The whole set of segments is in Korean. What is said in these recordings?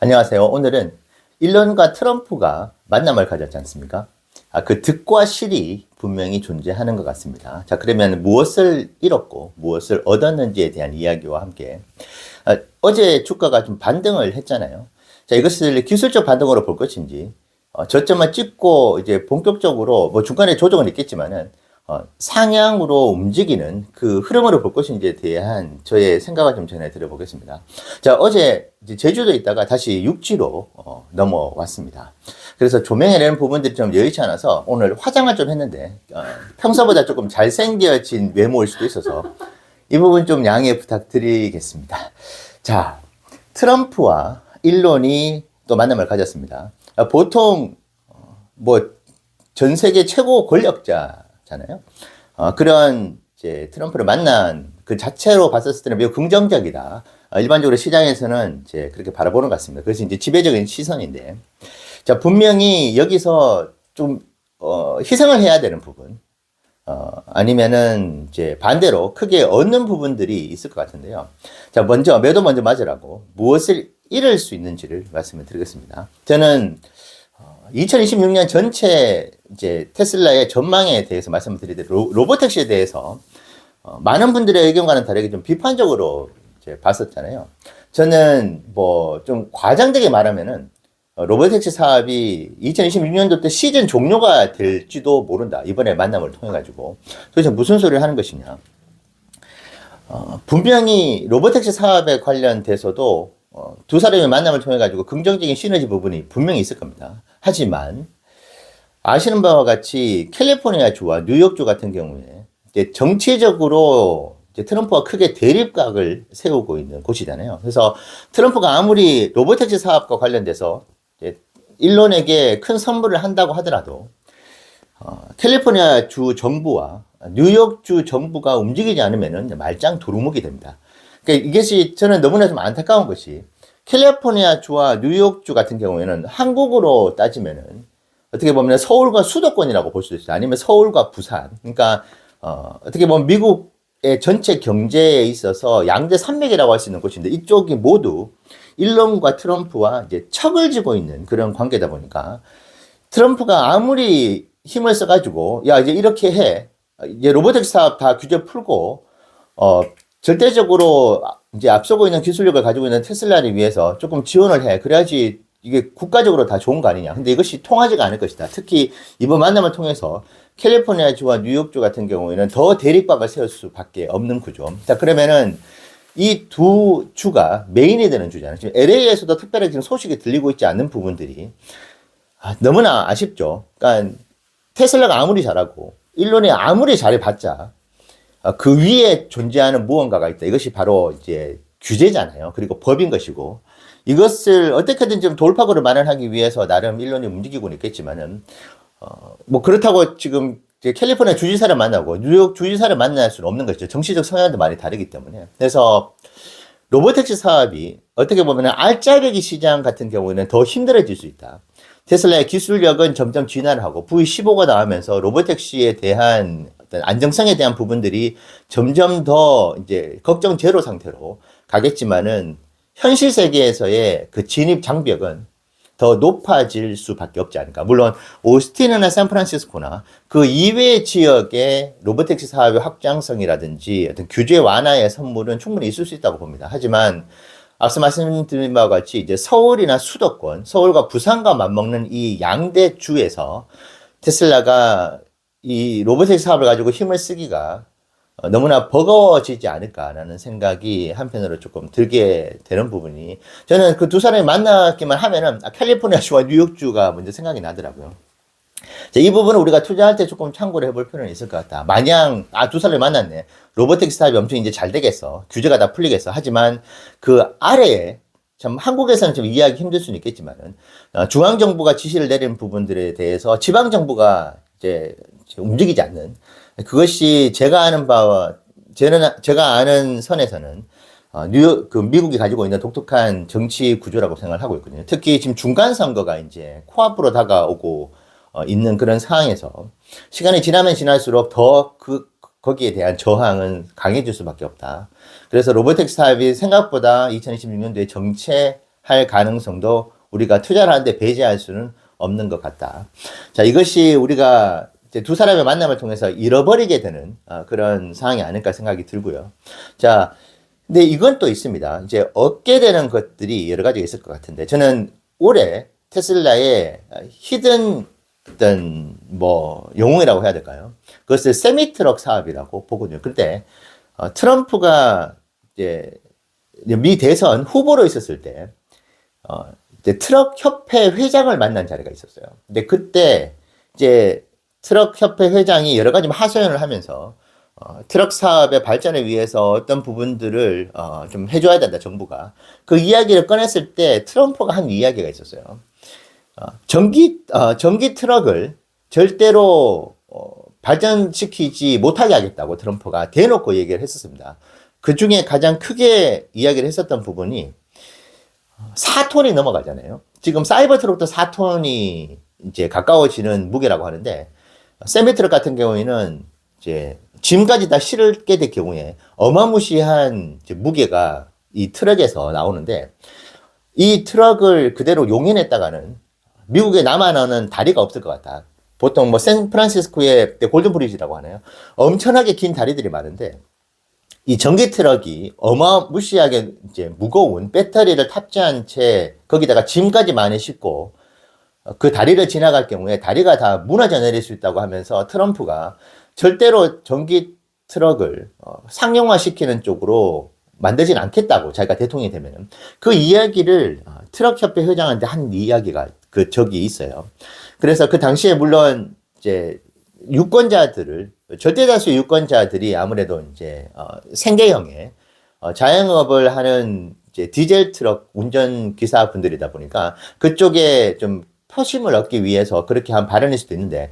안녕하세요. 오늘은 일론과 트럼프가 만남을 가졌지 않습니까? 그 득과 실이 분명히 존재하는 것 같습니다. 자, 그러면 무엇을 잃었고 무엇을 얻었는지에 대한 이야기와 함께 어제 주가가 좀 반등을 했잖아요. 자, 이것을 기술적 반등으로 볼 것인지 저점을 찍고 이제 본격적으로 뭐 중간에 조정은 있겠지만은 상향으로 움직이는 그 흐름으로 볼 것인지에 대한 저의 생각을 좀 전해 드려보겠습니다. 자, 어제 이제 제주도에 있다가 다시 육지로 넘어왔습니다. 그래서 조명해내는 부분들이 좀 여의치 않아서 오늘 화장을 좀 했는데 평소보다 조금 잘생겨진 외모일 수도 있어서 이 부분 좀 양해 부탁드리겠습니다. 자, 트럼프와 일론이 또 만남을 가졌습니다. 보통 뭐 전 세계 최고 권력자잖아요. 그런 이제 트럼프를 만난 그 자체로 봤었을 때는 매우 긍정적이다. 일반적으로 시장에서는 이제 그렇게 바라보는 것 같습니다. 그래서 이제 지배적인 시선인데, 자, 분명히 여기서 좀 희생을 해야 되는 부분, 아니면은 이제 반대로 크게 얻는 부분들이 있을 것 같은데요. 자, 매도 먼저 맞으라고 무엇을 잃을 수 있는지를 말씀을 드리겠습니다. 저는 2026년 전체 이제 테슬라의 전망에 대해서 말씀을 드릴 때 로보택시에 대해서 많은 분들의 의견과는 다르게 좀 비판적으로 이제 봤었잖아요. 저는 뭐 좀 과장되게 말하면은 로보택시 사업이 2026년도 때 시즌 종료가 될지도 모른다. 이번에 만남을 통해 가지고 도대체 무슨 소리를 하는 것이냐. 분명히 로보택시 사업에 관련돼서도 두 사람의 만남을 통해 가지고 긍정적인 시너지 부분이 분명히 있을 겁니다. 하지만 아시는 바와 같이 캘리포니아 주와 뉴욕주 같은 경우에 이제 정치적으로 이제 트럼프가 크게 대립각을 세우고 있는 곳이잖아요. 그래서 트럼프가 아무리 로보택시 사업과 관련돼서 일론에게 큰 선물을 한다고 하더라도 캘리포니아 주 정부와 뉴욕 주 정부가 움직이지 않으면 말짱 도루묵이 됩니다. 그러니까 이것이 저는 너무나 좀 안타까운 것이 캘리포니아 주와 뉴욕 주 같은 경우에는 한국으로 따지면은 어떻게 보면 서울과 수도권이라고 볼 수도 있어요. 아니면 서울과 부산. 그러니까 어떻게 보면 미국의 전체 경제에 있어서 양대 산맥이라고 할 수 있는 곳인데 이쪽이 모두 일론과 트럼프와 이제 척을 지고 있는 그런 관계다 보니까 트럼프가 아무리 힘을 써가지고 야 이제 이렇게 해 이제 로보틱스 사업 다 규제 풀고 절대적으로 이제 앞서고 있는 기술력을 가지고 있는 테슬라를 위해서 조금 지원을 해 그래야지 이게 국가적으로 다 좋은 거 아니냐. 근데 이것이 통하지가 않을 것이다. 특히 이번 만남을 통해서 캘리포니아주와 뉴욕주 같은 경우에는 더 대립각을 세울 수밖에 없는 구조. 자, 그러면은 이 두 주가 메인이 되는 주잖아요. 지금 LA에서도 특별하게 지금 소식이 들리고 있지 않는 부분들이 너무나 아쉽죠. 그러니까 테슬라가 아무리 잘하고 일론이 아무리 잘해봤자 그 위에 존재하는 무언가가 있다. 이것이 바로 이제 규제잖아요. 그리고 법인 것이고 이것을 어떻게든 좀 돌파구를 마련하기 위해서 나름 일론이 움직이고는 있겠지만은 뭐 그렇다고 지금 이제 캘리포니아 주지사를 만나고 뉴욕 주지사를 만날 수는 없는 것이죠. 정치적 성향도 많이 다르기 때문에. 그래서 로보택시 사업이 어떻게 보면 알짜배기 시장 같은 경우에는 더 힘들어질 수 있다. 테슬라의 기술력은 점점 진화를 하고 V15가 나오면서 로보택시에 대한 어떤 안정성에 대한 부분들이 점점 더 이제 걱정 제로 상태로 가겠지만은 현실 세계에서의 그 진입 장벽은 더 높아질 수밖에 없지 않을까. 물론 오스틴이나 샌프란시스코나 그 이외의 지역의 로보택시 사업의 확장성이라든지 어떤 규제 완화의 선물은 충분히 있을 수 있다고 봅니다. 하지만 앞서 말씀드린 바와 같이 이제 서울이나 수도권, 서울과 부산과 맞먹는 이 양대 주에서 테슬라가 이 로보택시 사업을 가지고 힘을 쓰기가 너무나 버거워지지 않을까라는 생각이 한편으로 조금 들게 되는 부분이 저는 그 두 사람이 만나기만 하면은 캘리포니아주와 뉴욕주가 먼저 생각이 나더라고요. 자, 이 부분은 우리가 투자할 때 조금 참고를 해볼 필요는 있을 것 같다. 마냥 두 사람이 만났네. 로보틱스 사업이 엄청 이제 잘 되겠어. 규제가 다 풀리겠어. 하지만 그 아래에 참 한국에서는 좀 이해하기 힘들 수는 있겠지만은 중앙정부가 지시를 내리는 부분들에 대해서 지방정부가 이제 움직이지 않는 그것이 제가 아는 바와 제가 아는 선에서는 뉴욕 그 미국이 가지고 있는 독특한 정치 구조라고 생각을 하고 있거든요. 특히 지금 중간 선거가 이제 코앞으로 다가오고 있는 그런 상황에서 시간이 지나면 지날수록 더 거기에 대한 저항은 강해질 수밖에 없다. 그래서 로보택스 사업이 생각보다 2026년도에 정체할 할 가능성도 우리가 투자를 하는데 배제할 수는 없는 것 같다. 자, 이것이 우리가 이제 두 사람의 만남을 통해서 잃어버리게 되는 그런 상황이 아닐까 생각이 들고요. 자, 근데 이건 또 있습니다. 이제 얻게 되는 것들이 여러 가지가 있을 것 같은데, 저는 올해 테슬라의 히든 어떤 뭐 영웅이라고 해야 될까요? 그것을 세미 트럭 사업이라고 보거든요. 근데 트럼프가 이제 미 대선 후보로 있었을 때 이제 트럭 협회 회장을 만난 자리가 있었어요. 근데 그때 이제 트럭 협회 회장이 여러 가지 하소연을 하면서 트럭 사업의 발전을 위해서 어떤 부분들을 좀 해줘야 된다, 정부가. 그 이야기를 꺼냈을 때 트럼프가 한 이야기가 있었어요. 전기 트럭을 절대로 발전시키지 못하게 하겠다고 트럼프가 대놓고 얘기를 했었습니다. 그 중에 가장 크게 이야기를 했었던 부분이 4톤이 넘어가잖아요. 지금 사이버 트럭도 4톤이 이제 가까워지는 무게라고 하는데, 세미 트럭 같은 경우에는 이제 짐까지 다 실게 될 경우에 어마무시한 무게가 이 트럭에서 나오는데, 이 트럭을 그대로 용인했다가는 미국에 남아나는 다리가 없을 것 같다. 보통 뭐 샌프란시스코의 골든 브리지라고 하나요? 엄청나게 긴 다리들이 많은데, 이 전기 트럭이 어마무시하게 이제 무거운 배터리를 탑재한 채 거기다가 짐까지 많이 싣고 그 다리를 지나갈 경우에 다리가 다 무너져 내릴 수 있다고 하면서 트럼프가 절대로 전기 트럭을 상용화시키는 쪽으로 만들진 않겠다고, 자기가 대통령이 되면은. 그 이야기를 트럭협회 회장한테 한 이야기가 적이 있어요. 그래서 그 당시에 물론 이제 유권자들을, 절대다수 유권자들이 아무래도 이제 생계형의 자영업을 하는 이제 디젤 트럭 운전 기사분들이다 보니까 그쪽에 좀 표심을 얻기 위해서 그렇게 한 발언일 수도 있는데,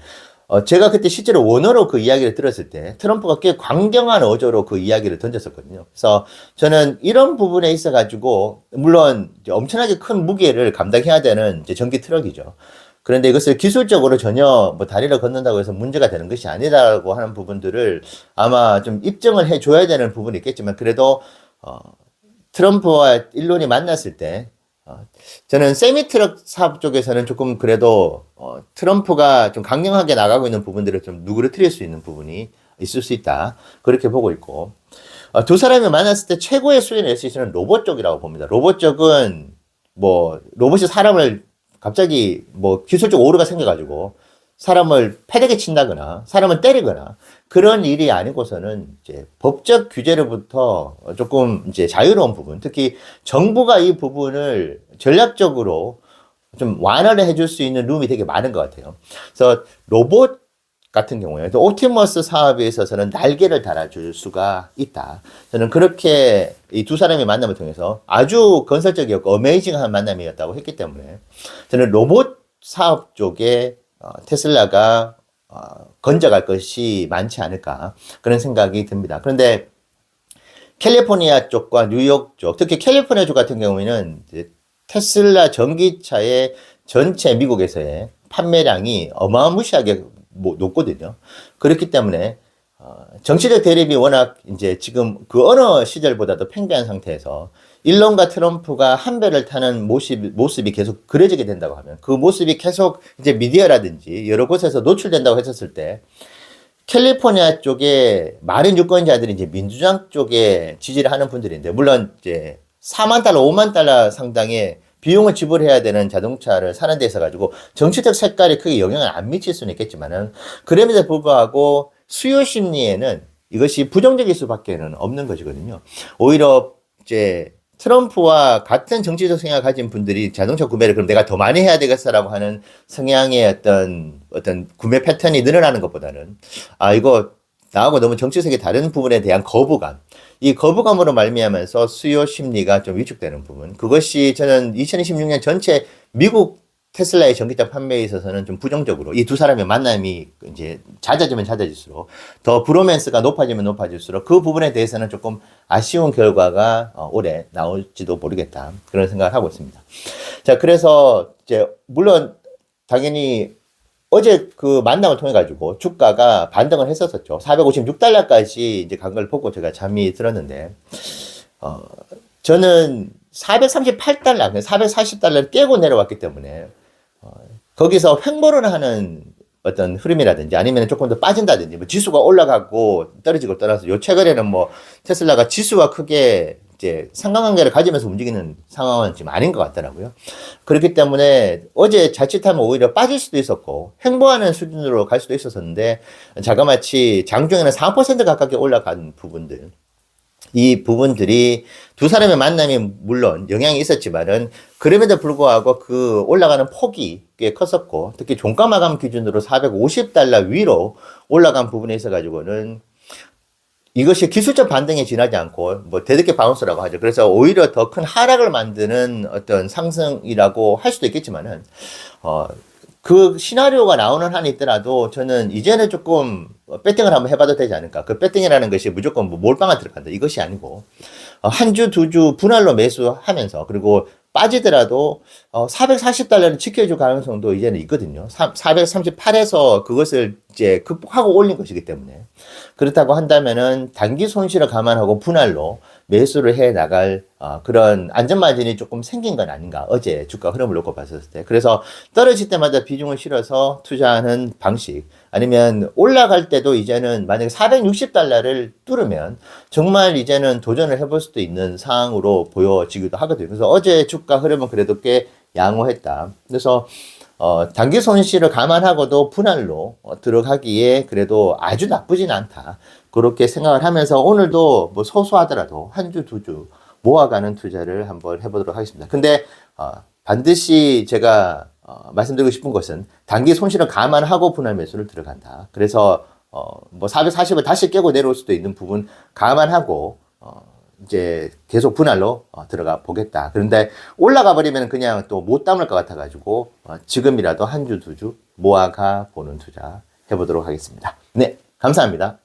제가 그때 실제로 원어로 그 이야기를 들었을 때 트럼프가 꽤 강경한 어조로 그 이야기를 던졌었거든요. 그래서 저는 이런 부분에 있어 가지고, 물론 이제 엄청나게 큰 무게를 감당해야 되는 이제 전기 트럭이죠. 그런데 이것을 기술적으로 전혀 뭐 다리를 걷는다고 해서 문제가 되는 것이 아니다라고 하는 부분들을 아마 좀 입증을 해줘야 되는 부분이 있겠지만, 그래도 트럼프와 일론이 만났을 때 저는 세미 트럭 사업 쪽에서는 조금 그래도 트럼프가 좀 강경하게 나가고 있는 부분들을 좀 누그러뜨릴 수 있는 부분이 있을 수 있다, 그렇게 보고 있고, 두 사람이 만났을 때 최고의 수혜를 낼 수 있는 로봇 쪽이라고 봅니다. 로봇 쪽은 뭐 로봇이 사람을 갑자기 뭐 기술적 오류가 생겨가지고 사람을 패대기 친다거나 사람을 때리거나 그런 일이 아니고서는 이제 법적 규제로부터 조금 이제 자유로운 부분, 특히 정부가 이 부분을 전략적으로 좀 완화를 해줄 수 있는 룸이 되게 많은 것 같아요. 그래서 로봇 같은 경우에 옵티머스 사업에 있어서는 날개를 달아줄 수가 있다. 저는 그렇게 이 두 사람의 만남을 통해서 아주 건설적이었고 어메이징한 만남이었다고 했기 때문에 저는 로봇 사업 쪽에 테슬라가 건져갈 것이 많지 않을까, 그런 생각이 듭니다. 그런데 캘리포니아 쪽과 뉴욕 쪽, 특히 캘리포니아 쪽 같은 경우에는 이제 테슬라 전기차의 전체 미국에서의 판매량이 어마무시하게 높거든요. 그렇기 때문에 정치적 대립이 워낙 이제 지금 그 어느 시절보다도 팽배한 상태에서 일론과 트럼프가 한 배를 타는 모습이 계속 그려지게 된다고 하면, 그 모습이 계속 이제 미디어라든지 여러 곳에서 노출된다고 했었을 때, 캘리포니아 쪽에 많은 유권자들이 이제 민주당 쪽에 지지를 하는 분들인데, 물론 이제 4만 달러, 5만 달러 상당의 비용을 지불해야 되는 자동차를 사는 데 있어 가지고 정치적 색깔이 크게 영향을 안 미칠 수는 있겠지만은, 그럼에도 불구하고 수요 심리에는 이것이 부정적일 수밖에는 없는 것이거든요. 오히려 이제 트럼프와 같은 정치적 성향을 가진 분들이 자동차 구매를 그럼 내가 더 많이 해야 되겠어라고 하는 성향의 어떤 구매 패턴이 늘어나는 것보다는, 이거 나하고 너무 정치색이 다른 부분에 대한 거부감, 이 거부감으로 말미암아서 수요 심리가 좀 위축되는 부분, 그것이 저는 2026년 전체 미국 테슬라의 전기차 판매에 있어서는 좀 부정적으로, 이 두 사람의 만남이 이제 잦아지면 잦아질수록, 더 브로맨스가 높아지면 높아질수록 그 부분에 대해서는 조금 아쉬운 결과가 올해 나올지도 모르겠다, 그런 생각을 하고 있습니다. 자, 그래서 이제 물론 당연히 어제 그 만남을 통해 가지고 주가가 반등을 했었었죠. 456달러까지 이제 간 걸 보고 제가 잠이 들었는데, 저는 438달러, 440달러를 깨고 내려왔기 때문에 거기서 횡보를 하는 어떤 흐름이라든지 아니면 조금 더 빠진다든지 뭐 지수가 올라가고 떨어지고 떠나서 요 최근에는 뭐 테슬라가 지수와 크게 이제 상관관계를 가지면서 움직이는 상황은 지금 아닌 것 같더라고요. 그렇기 때문에 어제 자칫하면 오히려 빠질 수도 있었고 횡보하는 수준으로 갈 수도 있었는데 자그마치 장중에는 4% 가깝게 올라간 부분들 이 부분들이 두 사람의 만남이 물론 영향이 있었지만은 그럼에도 불구하고 그 올라가는 폭이 꽤 컸었고 특히 종가 마감 기준으로 450달러 위로 올라간 부분에 있어 가지고는 이것이 기술적 반등에 지나지 않고 뭐 대드게 바운스라고 하죠. 그래서 오히려 더 큰 하락을 만드는 어떤 상승이라고 할 수도 있겠지만은 그 시나리오가 나오는 한이 있더라도 저는 이제는 조금 배팅을 한번 해봐도 되지 않을까. 그 배팅이라는 것이 무조건 뭐 몰빵을 들어간다. 이것이 아니고 한 주, 두 주 분할로 매수하면서 그리고 빠지더라도 440달러를 지켜줄 가능성도 이제는 있거든요. 438에서 그것을 이제 극복하고 올린 것이기 때문에 그렇다고 한다면은 단기 손실을 감안하고 분할로 매수를 해 나갈 그런 안전마진이 조금 생긴 건 아닌가. 어제 주가 흐름을 놓고 봤을 때. 그래서 떨어질 때마다 비중을 실어서 투자하는 방식 아니면 올라갈 때도 이제는 만약에 460달러를 뚫으면 정말 이제는 도전을 해볼 수도 있는 상황으로 보여지기도 하거든요. 그래서 어제 주가 흐름은 그래도 꽤 양호했다. 그래서 단기 손실을 감안하고도 분할로 들어가기에 그래도 아주 나쁘진 않다. 그렇게 생각을 하면서 오늘도 뭐 소소하더라도 한 주, 두 주 모아가는 투자를 한번 해보도록 하겠습니다. 근데 반드시 제가 말씀드리고 싶은 것은 단기 손실을 감안하고 분할 매수를 들어간다. 그래서 뭐 440을 다시 깨고 내려올 수도 있는 부분 감안하고 이제 계속 분할로 들어가 보겠다. 그런데 올라가 버리면 그냥 또 못 담을 것 같아가지고 지금이라도 한 주, 두 주 모아가 보는 투자 해보도록 하겠습니다. 네, 감사합니다.